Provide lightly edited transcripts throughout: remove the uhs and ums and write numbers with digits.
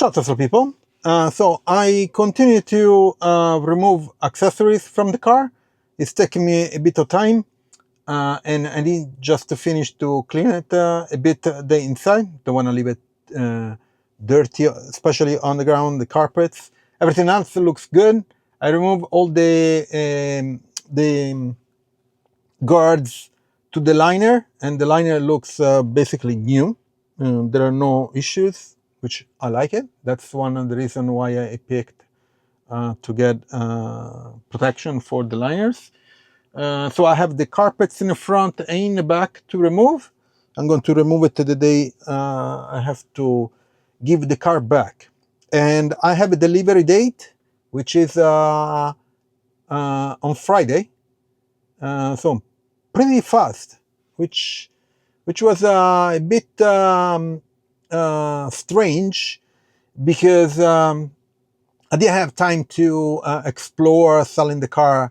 Ciao Tesla people. So I continue to remove accessories from the car. It's taking me a bit of time, and I need just to finish to clean it a bit the inside. Don't want to leave it dirty, especially on the ground, the carpets. Everything else looks good. I remove all the guards to the liner, and the liner looks basically new. There are no issues, which I like it. That's one of the reasons why I picked to get protection for the liners. So I have the carpets in the front and in the back to remove. I'm going to remove it the day I have to give the car back. And I have a delivery date, which is on Friday. So pretty fast, which was a bit strange, because I didn't have time to explore selling the car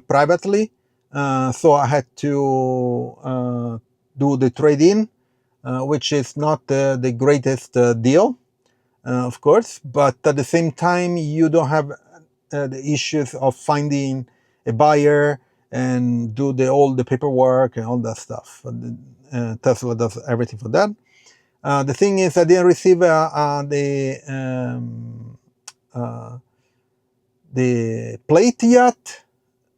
privately, so I had to do the trade-in, which is not the greatest deal, of course, but at the same time you don't have the issues of finding a buyer and do all the paperwork and all that stuff. Tesla does everything for that. The thing is, I didn't receive the plate yet,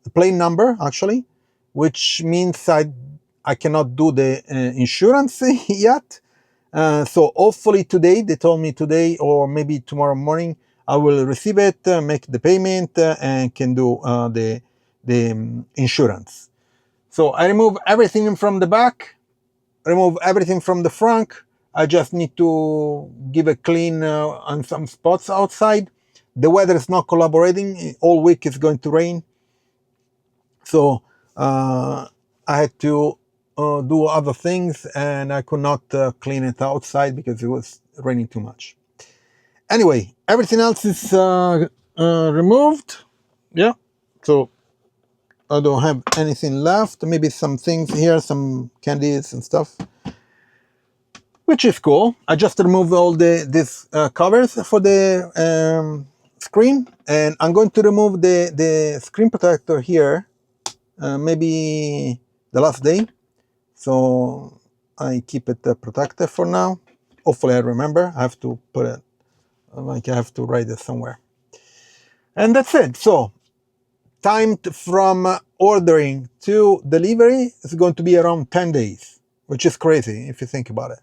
the plate number actually, which means I cannot do the insurance yet. So hopefully today, they told me today or maybe tomorrow morning, I will receive it, make the payment, and can do the insurance. So I remove everything from the back, remove everything from the front. I just need to give a clean on some spots outside. The weather is not collaborating. All week it's going to rain. So I had to do other things, and I could not clean it outside because it was raining too much. Anyway, everything else is removed. Yeah, so I don't have anything left. Maybe some things here, some candies and stuff, which is cool. I just removed all these covers for the screen, and I'm going to remove the screen protector here maybe the last day, so I keep it protected for now. Hopefully I remember. I have to put it, like I have to write it somewhere. And that's it. So time from ordering to delivery is going to be around 10 days, which is crazy if you think about it.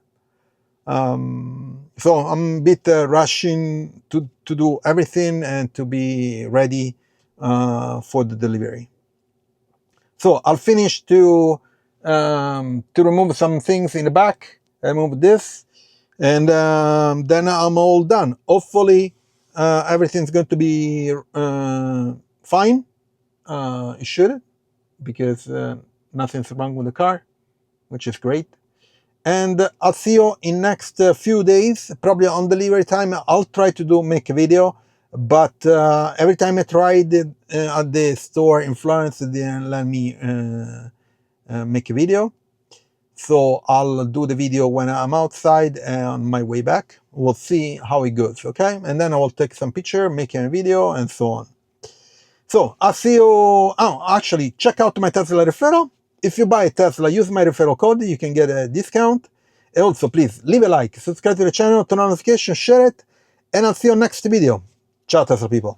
So I'm a bit rushing to do everything and to be ready for the delivery. So I'll finish to remove some things in the back. I remove this, and then I'm all done. Hopefully everything's going to be fine. It should, because nothing's wrong with the car, which is great. And I'll see you in next few days, probably on delivery time. I'll try to make a video, but every time I tried at the store in Florence, they didn't let me make a video. So I'll do the video when I'm outside and on my way back. We'll see how it goes, okay? And then I will take some picture, make a video, and so on. So I'll see you. Oh, actually, check out my Tesla referral. If you buy a Tesla, use my referral code, you can get a discount. And also, please leave a like, subscribe to the channel, turn on notifications, share it, and I'll see you next video. Ciao, Tesla people.